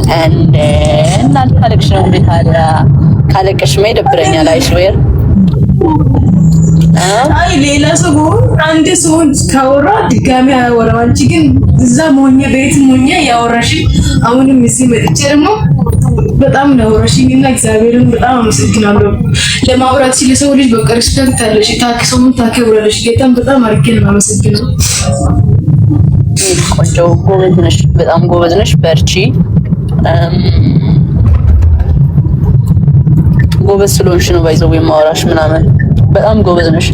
እና ታለቅሽ ነው እንዴ ታዲያ? ካለቀሽማ ይደብረኛል። አይስዌር አይ ሌላ ሰው አንድ ሰው ካወራ ድጋሚ አያወራም። አንቺ ግን እዛ ሞኛ ቤት ሞኛ ያወራሽ አሁንም እዚህ መጥቼ ደግሞ በጣም ነው ያወራሽኝና እግዚአብሔርን በጣም አመሰግናለሁ። ለማውራት ሲል ሰው ልጅ በቃ ሪስፔክት አለሽ፣ ታክሰውን ታከብራለሽ። ጌታን በጣም አድርጌ ነው አመሰግናለሁ። ቆንጆ ጎበዝ ነሽ፣ በጣም ጎበዝ ነሽ። በርቺ። ጎበዝ ስለሆንሽ ነው ባይዘው የማወራሽ ምናምን። በጣም ጎበዝ ነሽ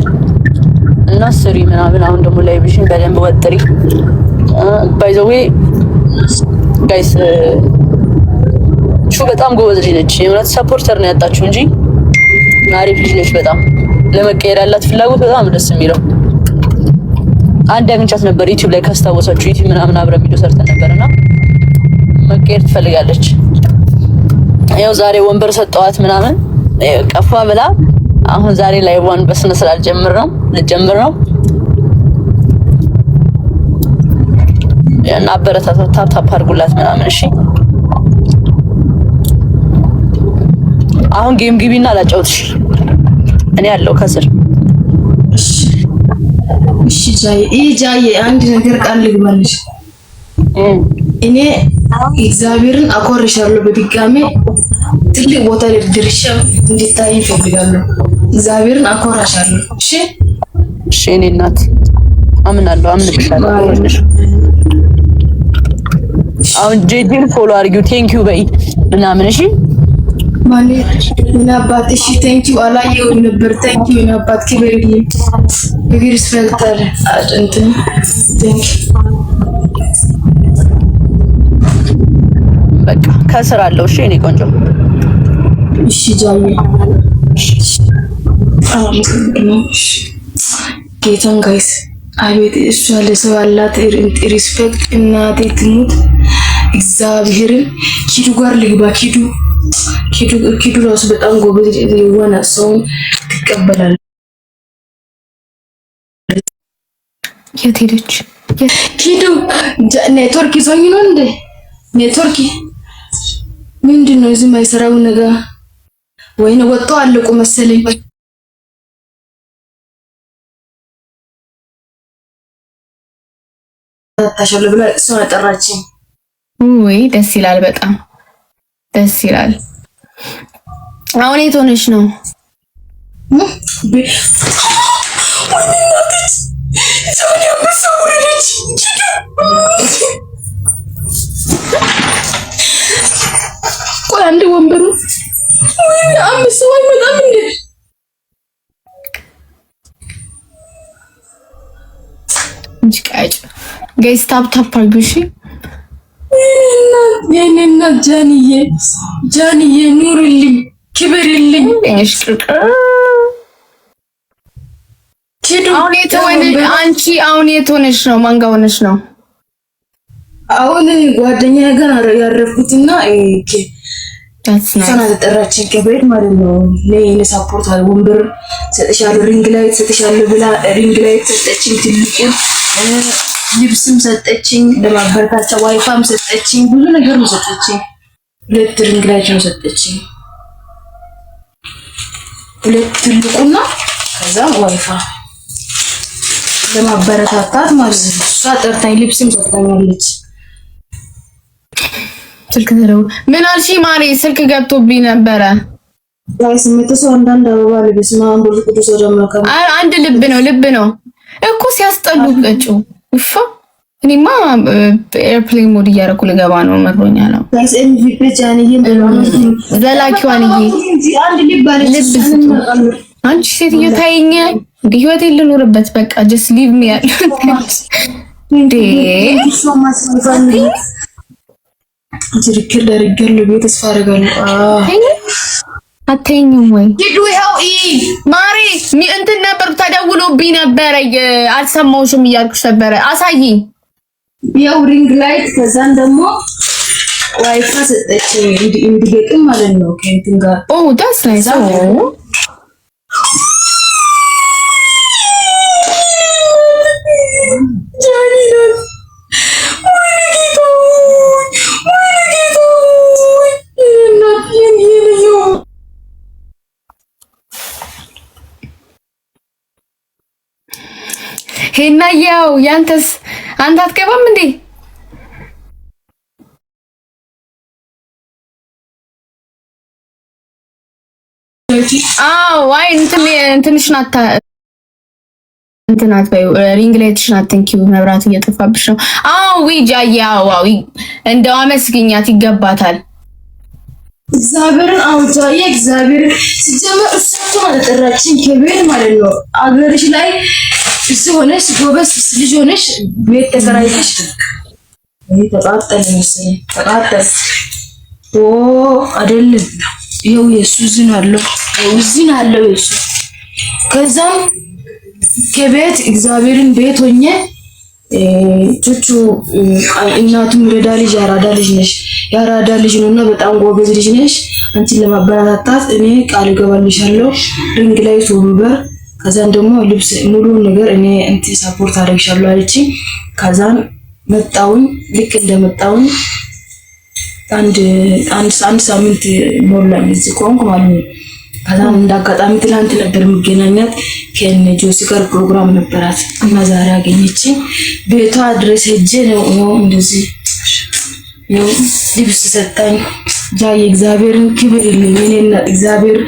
እና ስሪ ምናምን። አሁን ደግሞ ላይ ብሽን በደንብ ወጥሪ። ባይዘው ጋይስ ሹ በጣም ጎበዝ ልጅ ነች። የእውነት ሰፖርተር ነው ያጣችው እንጂ አሪፍ ልጅ ነች። በጣም ለመቀየር ያላት ፍላጎት በጣም ደስ የሚለው። አንድ አግኝቻት ነበር ዩቲዩብ ላይ ካስታወሳችሁ፣ ዩቲዩብ ምናምን አብረን ቪዲዮ ሰርተን ነበርና መቀየር ትፈልጋለች። ያው ዛሬ ወንበር ሰጠዋት ምናምን ቀፋ ብላ አሁን ዛሬ ላይ ዋን በስነ ስርዓት ልጀምር ነው እና አበረታታ። ታፕ አድርጉላት ምናምን። እሺ አሁን ጌም ግቢና ላጫውትሽ እኔ ያለው ከስር። እሺ ጃዬ አንድ ነገር ቃል ልግባልሽ። እኔ እግዚአብሔርን አኮርሻለሁ። በድጋሜ ትልቅ ቦታ ድርሻ እንድታይ ይፈልጋለሁ። እግዚአብሔርን አኮራሻለሁ። እሺ እሺ እኔ እናት አምናለሁ፣ አምንብሻለሁ። አሁን ጄጂን ፎሎ አድርጊው፣ ቴንኪው በይ ምናምን። እሺ ማለት ምን አባት እሺ ቴንኪው አላየሁም ነበር። ቴንኪው ምን አባት ክብርልኝ። ግሪስ ፈልተር እንትን ቴንኪው በቃ ከስር አለው። እሺ እኔ ቆንጆ። እሺ ጃዬ ጌታን ጋይስ አቤት እሷ ለሰው ያላት ሪስፔክት እናቴ ትሙት እግዚአብሔርን። ኪዱ ጋር ልግባ። ኪዱ ራሱ በጣም ጎበዝ የሆነ ሰውን ትቀበላለች። የት ሄደች? ኪዱ ኔትወርክ ይዞኝ ነው እንዴ? ኔትወርክ ምንድን ነው እዚህ የማይሰራው ነገር? ወይኔ ወጣው አለቁ መሰለኝ። ታታሻለ ብላ እሷ ጠራችኝ። ወይ ደስ ይላል፣ በጣም ደስ ይላል። አሁን የት ሆነሽ ነው? ቆይ አንድ ወንበሩ ወይ አምስት ሰው አይመጣም እንዴ? እንጭቃጭ ጋይስ ታፕ አድርጉ። እሺ የኔና ጃንዬ ኑርልኝ፣ ክብርልኝ። አሁን የት ሆነሽ ነው? ማን ጋር ሆነሽ ነው? አሁን ጓደኛዬ ጋር ያረፍኩትና ሰና ተጠራችኝ ከቤት ማለት ነው። ለኔ ሳፖርት አለ ወንበር ሰጥሻለሁ፣ ሪንግ ላይት ሰጥሻለሁ ብላ ሪንግ ላይት ሰጠችኝ። ትልቁ ልብስም ሰጠችኝ፣ ለማበረታቻ ዋይፋም ሰጠችኝ፣ ብዙ ነገር ነው ሰጠችኝ። ሁለት ሪንግ ላይት ነው ሰጠችኝ፣ ሁለት ትልቁና ከዛ ዋይፋ ለማበረታታት ማለት ነው። እሷ ጠርታኝ ልብስም ሰጥታኛለች። ስልክ ነው ምን አልሽ ማሪ? ስልክ ገብቶብኝ ነበረ። ጋይስ መተሰው አንዳንድ አበባ ልብስ ማን ብሎ ቅዱስ ወደማካ አንድ ልብ ነው እኮ ሲያስጠሉ ቀጩ ውፋ። እኔማ ኤርፕሌን ሞድ እያደረኩ ልገባ ነው፣ መሮኛ ነው። ጋይስ ኤምቪፒ ጃንዬ ዘላኪዋንዬ አንድ ልብ አለች። አንቺ ሴትዮ ታይኝ እንዴ? ህይወቴን ልኖርበት በቃ just leave me እንዴ ትክክል ደርገል ቤት ተስፋ አደርጋለሁ። አትይኝም ወይ ዲዱ ይኸው ማሪ እንትን ነበር ተደውሎብኝ ነበረ፣ አልሰማሁሽም እያልኩሽ ነበረ። አሳይ ያው ሪንግ ላይት ከዛን ደግሞ ዋይፋይ ሰጠችኝ እንዲገጥም ማለት ነው ከእንትን ጋር። ኦ ዳስ ናይስ። ሄና ያው ያንተስ አንተ አትገባም እንዴ? አዎ አይ እንትንሽ ናታ እንትናት ባዩ ሪንግ ላይትሽን አትንኪው፣ መብራት እየጠፋብሽ ነው። አዎ ጃያ ዋው እንደው አመስግኛት ይገባታል። እግዚአብሔርን አውጃዬ እግዚአብሔር ሲጀመር እሳቸው አልጠራችኝ ከቤት ማለት ነው። አገርሽ ላይ እሱ ሆነሽ ጎበዝ ልጅ ሆነሽ ቤት ተከራይተሽ ተቃጠለ መሰለኝ ተቃጠለ። አይደለም ይኸው የሱ ዝን አለው ዝን አለው የሱ ከዛም ከቤት እግዚአብሔርን ቤት ሆኜ ቹቹ እናቱም ረዳ ልጅ ያራዳ ልጅ ነሽ ያራዳ ልጅ ነውና በጣም ጎበዝ ልጅ ነሽ አንቺን ለማበረታታት እኔ ቃል ገባልሻለሁ ሪንግ ላይ ሶበር ከዛን ደግሞ ልብስ ሙሉ ነገር እኔ እንት ሰፖርት አደርግሻለሁ አለች። ከዛን መጣውን ልክ እንደመጣውን አንድ ሳምንት ሞላኝ እዚህ ቆንኩ ማለት ነው። ከዛን እንዳጋጣሚ ትላንት ነበር መገናኘት ከነ ጆሲ ጋር ፕሮግራም ነበራት እና ዛሬ አገኘችኝ ቤቷ ድረስ ሄጄ ነው እንደዚህ ነው ልብስ ሰጣኝ። ጃይ እግዚአብሔርን ክብር የለኝ እኔና እግዚአብሔር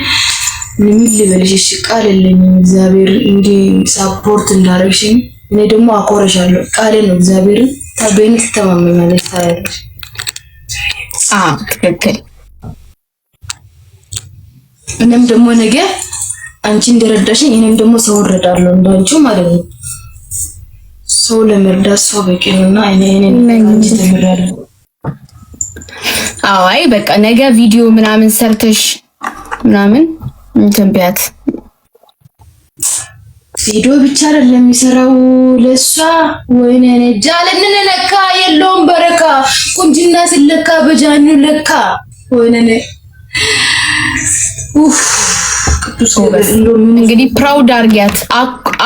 ምን ልበልሽ ቃል የለኝ እግዚአብሔር እንዲ ሰፖርት እንዳረግሽኝ እኔ ደግሞ አኮረሻለሁ ቃሌ ነው እግዚአብሔርን ታበይን ተማመናለች ታያለሽ። ትክክል። እኔም ደግሞ ነገ አንቺ እንደረዳሽኝ እኔም ደግሞ ሰው እረዳለሁ እንዳንቺ ማለት ነው። ሰው ለመርዳት ሰው በቂ ነውና እኔ አንቺ ተምራለሁ። አይ በቃ ነገ ቪዲዮ ምናምን ሰርተሽ ምናምን እንትን ቢያት ቪዲዮ ብቻ አይደለም የሚሰራው ለሷ ወይኔ እኔ ጃለንን ለካ የለውም በረካ ቁንጅና ስለካ በጃኑ ለካ ወይኔ ኡፍ ቅዱስ እንግዲህ ፕራውድ አርጊያት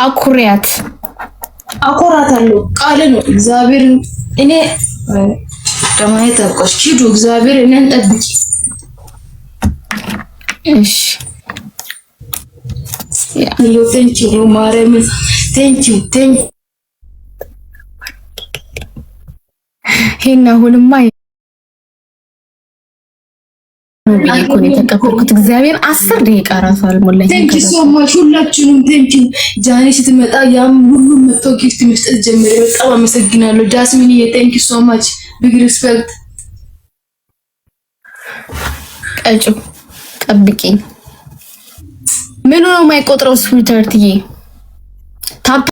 አኩሪያት አኮራታለሁ ቃል ነው እግዚአብሔር እኔ ከማየት አቆሽ ኪዱ እግዚአብሔር እኔን ጠብቂ እሺ ያ ቴንክ ዩ ማርያም ቴንክ ዩ ሄና ሁሉማ ቢኮን የተቀበልኩት እግዚአብሔር 10 ደቂቃ ራሱ አልሞላኝ። ቴንክ ዩ ሶ ማች ሁላችሁንም ቴንክ ዩ። ጃኒ ስትመጣ ያም ሁሉም መጥቶ ጊፍት መስጠት ጀመረ። በጣም አመሰግናለሁ ጃስሚን ቴንክ ዩ ሶ ማች ቢግ ሪስፔክት። ቀጩ ጠብቂኝ። ምኑ ነው የማይቆጥረው ስዊተርትዬ ታፕ